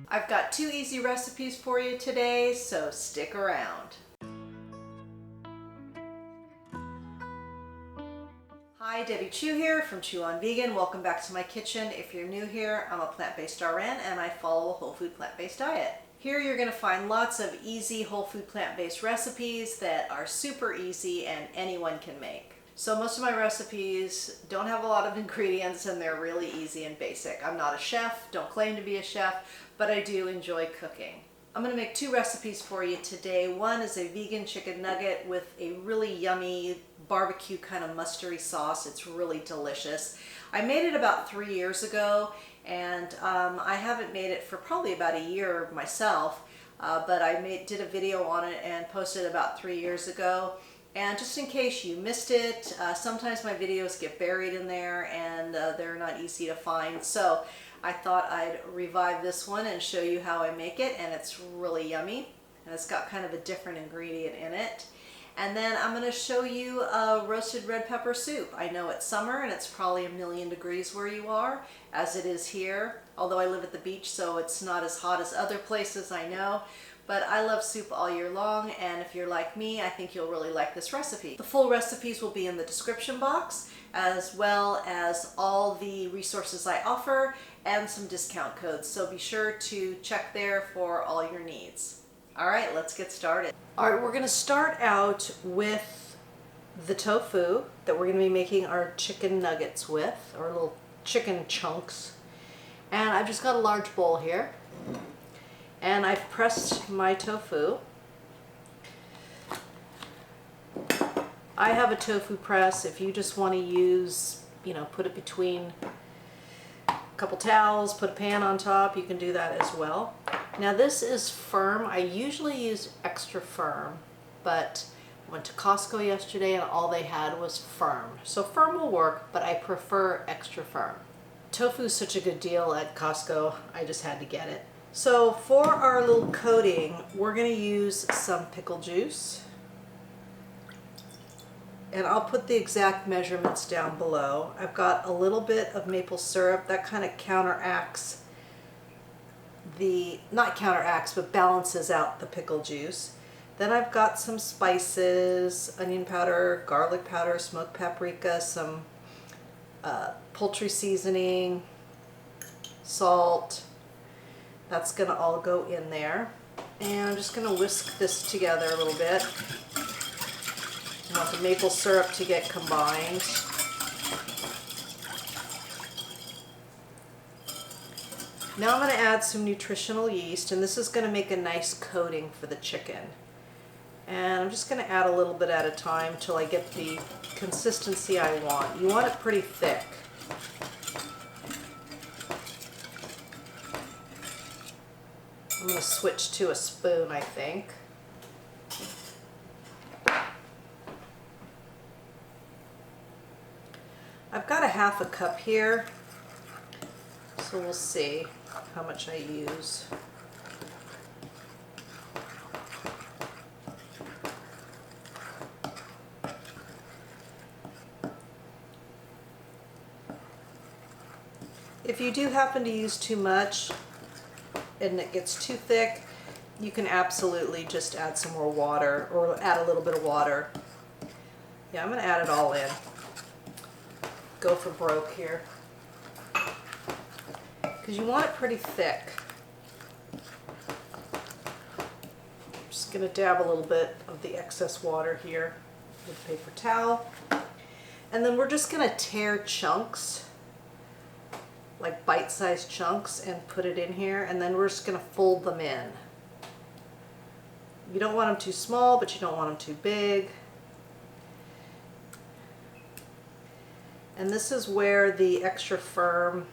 I've got 2 easy recipes for you today, so stick around. Hi, Debbie Chu here from Chew on Vegan. Welcome back to my kitchen. If you're new here, I'm a plant-based RN and I follow a whole food plant-based diet. Here you're going to find lots of easy whole food plant-based recipes that are super easy and anyone can make. So most of my recipes don't have a lot of ingredients and they're really easy and basic. I'm not a chef, don't claim to be a chef, but I do enjoy cooking. I'm going to make 2 recipes for you today. One is a vegan chicken nugget with a really yummy barbecue kind of mustardy sauce. It's really delicious. I made it about 3 years ago and I haven't made it for probably about a year myself, but I did a video on it and posted it about 3 years ago. And just in case you missed it, sometimes my videos get buried in there and they're not easy to find. So I thought I'd revive this one and show you how I make it, and it's really yummy. And it's got kind of a different ingredient in it. And then I'm going to show you a roasted red pepper soup. I know it's summer and it's probably 1,000,000 degrees where you are, as it is here. Although I live at the beach, so it's not as hot as other places, I know. But I love soup all year long, and if you're like me, I think you'll really like this recipe. The full recipes will be in the description box, as well as all the resources I offer and some discount codes. So be sure to check there for all your needs. All right, let's get started. All right, we're gonna start out with the tofu that we're gonna be making our chicken nuggets with, or little chicken chunks. And I've just got a large bowl here. And I've pressed my tofu. I have a tofu press. If you just want to use, put it between a couple towels, put a pan on top, you can do that as well. Now this is firm. I usually use extra firm, but I went to Costco yesterday and all they had was firm. So firm will work, but I prefer extra firm. Tofu is such a good deal at Costco, I just had to get it. So for our little coating, we're going to use some pickle juice. And I'll put the exact measurements down below. I've got a little bit of maple syrup. That kind of counteracts not counteracts, but balances out the pickle juice. Then I've got some spices, onion powder, garlic powder, smoked paprika, some poultry seasoning, salt. That's going to all go in there. And I'm just going to whisk this together a little bit. I want the maple syrup to get combined. Now I'm going to add some nutritional yeast, and this is going to make a nice coating for the chicken. And I'm just going to add a little bit at a time until I get the consistency I want. You want it pretty thick. I'm going to switch to a spoon, I think. I've got a half a cup here, so we'll see how much I use. If you do happen to use too much, and it gets too thick, you can absolutely just add some more water or add a little bit of water. Yeah, I'm going to add it all in. Go for broke here. Because you want it pretty thick. I'm just going to dab a little bit of the excess water here with a paper towel. And then we're just going to tear chunks, like bite-sized chunks, and put it in here, and then we're just going to fold them in. You don't want them too small, but you don't want them too big. And this is where the extra firm,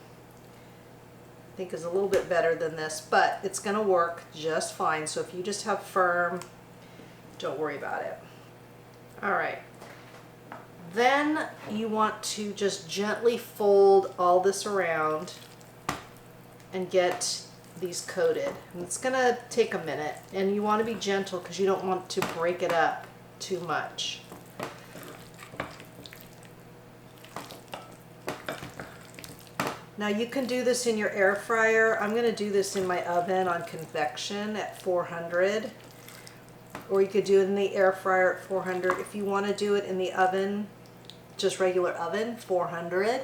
I think, is a little bit better than this, but it's going to work just fine. So if you just have firm, don't worry about it. All right. Then you want to just gently fold all this around and get these coated. And it's going to take a minute, and you want to be gentle because you don't want to break it up too much. Now you can do this in your air fryer. I'm going to do this in my oven on convection at 400. Or you could do it in the air fryer at 400. If you want to do it in the oven, just regular oven, 400.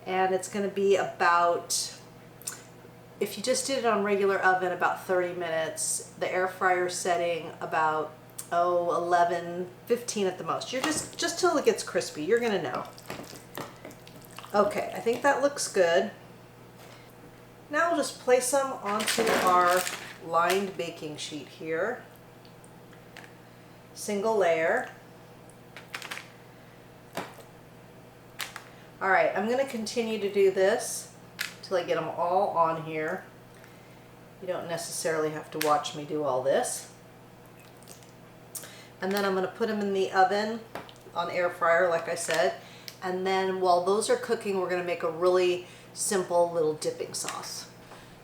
And it's going to be about, if you just did it on regular oven, about 30 minutes. The air fryer setting about 11, 15 at the most. You're just till it gets crispy. You're going to know. Okay, I think that looks good. Now we'll just place them onto our lined baking sheet here. Single layer. All right, I'm going to continue to do this till I get them all on here. You don't necessarily have to watch me do all this. And then I'm going to put them in the oven on air fryer, like I said. And then while those are cooking, we're going to make a really simple little dipping sauce.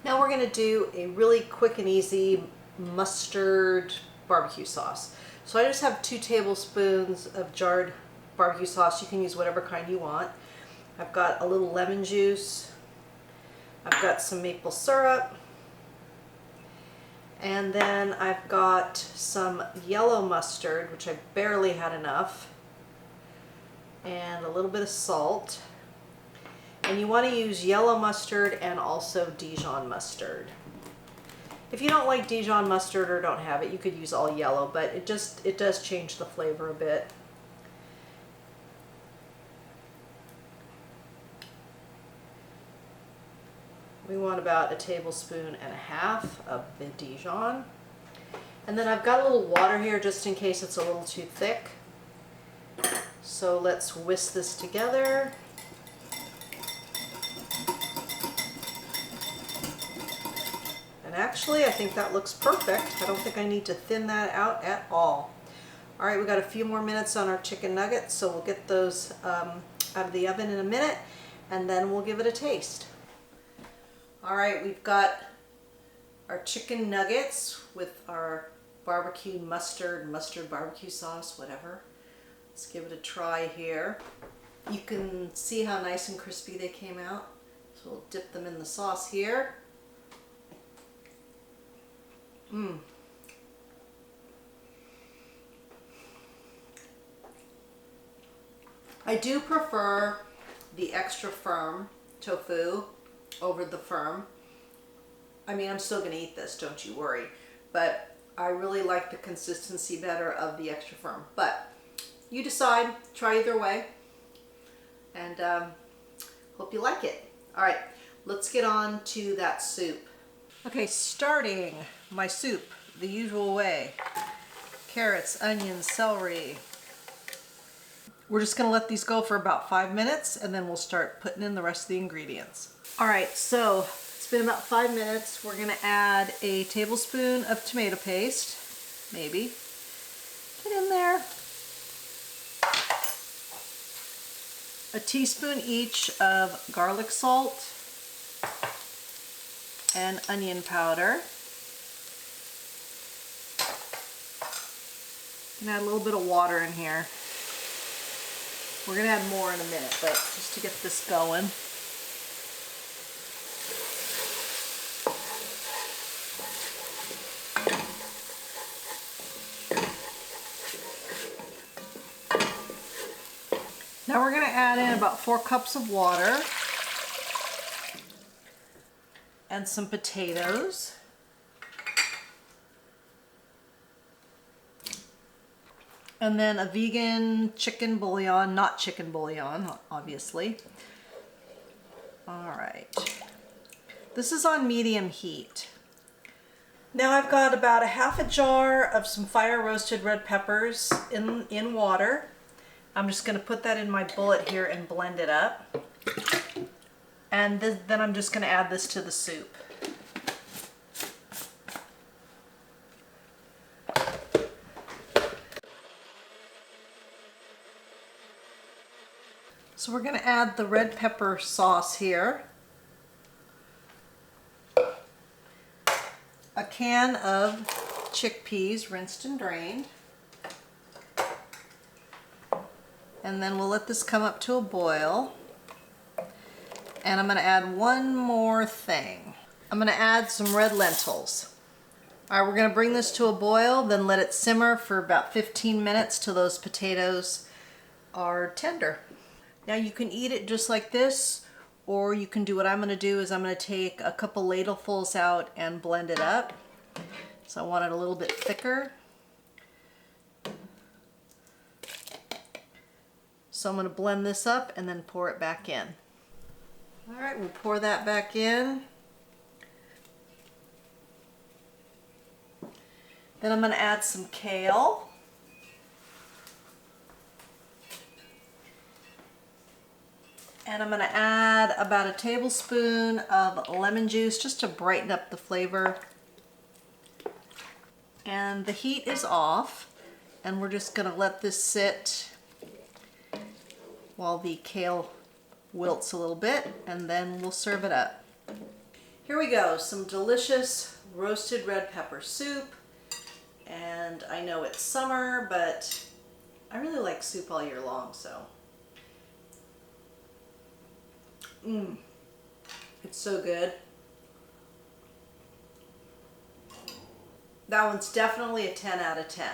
Now we're going to do a really quick and easy mustard barbecue sauce. So I just have 2 tablespoons of jarred barbecue sauce. You can use whatever kind you want. I've got a little lemon juice. I've got some maple syrup. And then I've got some yellow mustard, which I barely had enough. And a little bit of salt. And you want to use yellow mustard and also Dijon mustard. If you don't like Dijon mustard or don't have it, you could use all yellow, but it does change the flavor a bit. We want about 1.5 tablespoons of the Dijon. And then I've got a little water here just in case it's a little too thick. So let's whisk this together. And actually, I think that looks perfect. I don't think I need to thin that out at all. All right, we got a few more minutes on our chicken nuggets, so we'll get those out of the oven in a minute, and then we'll give it a taste. All right, we've got our chicken nuggets with our barbecue mustard barbecue sauce, whatever. Let's give it a try here. You can see how nice and crispy they came out. So we'll dip them in the sauce here. I do prefer the extra firm tofu over the firm. I mean, I'm still going to eat this, don't you worry. But I really like the consistency better of the extra firm. But you decide, try either way. And hope you like it. All right, let's get on to that soup. Okay, starting my soup the usual way. Carrots, onions, celery. We're just gonna let these go for about 5 minutes and then we'll start putting in the rest of the ingredients. All right, so it's been about 5 minutes. We're gonna add a tablespoon of tomato paste, maybe. Get in there. A teaspoon each of garlic salt and onion powder. I'm gonna add a little bit of water in here. We're gonna add more in a minute, but just to get this going. Now we're gonna add in about 4 cups of water and some potatoes. And then a vegan chicken bouillon, not chicken bouillon, obviously. All right. This is on medium heat. Now I've got about 1/2 jar of some fire roasted red peppers in water. I'm just gonna put that in my bullet here and blend it up. And then I'm just gonna add this to the soup. So we're going to add the red pepper sauce here. A can of chickpeas, rinsed and drained. And then we'll let this come up to a boil. And I'm gonna add one more thing. I'm gonna add some red lentils. All right, we're gonna bring this to a boil, then let it simmer for about 15 minutes till those potatoes are tender. Now you can eat it just like this, or you can do what I'm gonna do is I'm gonna take a couple ladlefuls out and blend it up. So I want it a little bit thicker. So I'm gonna blend this up and then pour it back in. All right, we'll pour that back in. Then I'm gonna add some kale. And I'm gonna add about a tablespoon of lemon juice just to brighten up the flavor. And the heat is off, and we're just gonna let this sit while the kale wilts a little bit, and then we'll serve it up. Here we go, some delicious roasted red pepper soup. And I know it's summer, but I really like soup all year long, so. It's so good. That one's definitely a 10 out of 10.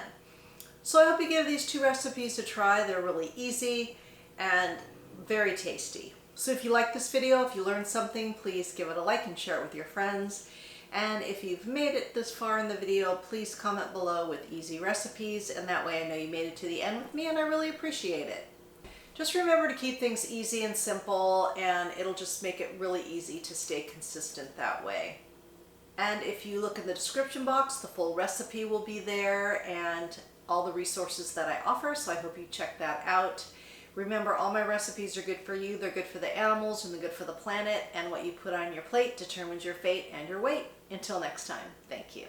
So I hope you give these two recipes a try. They're really easy and very tasty. So if you like this video, if you learned something, please give it a like and share it with your friends. And if you've made it this far in the video, please comment below with easy recipes, and that way I know you made it to the end with me, and I really appreciate it. Just remember to keep things easy and simple, and it'll just make it really easy to stay consistent that way. And if you look in the description box, the full recipe will be there and all the resources that I offer, so I hope you check that out. Remember, all my recipes are good for you. They're good for the animals and they're good for the planet, and what you put on your plate determines your fate and your weight. Until next time, thank you.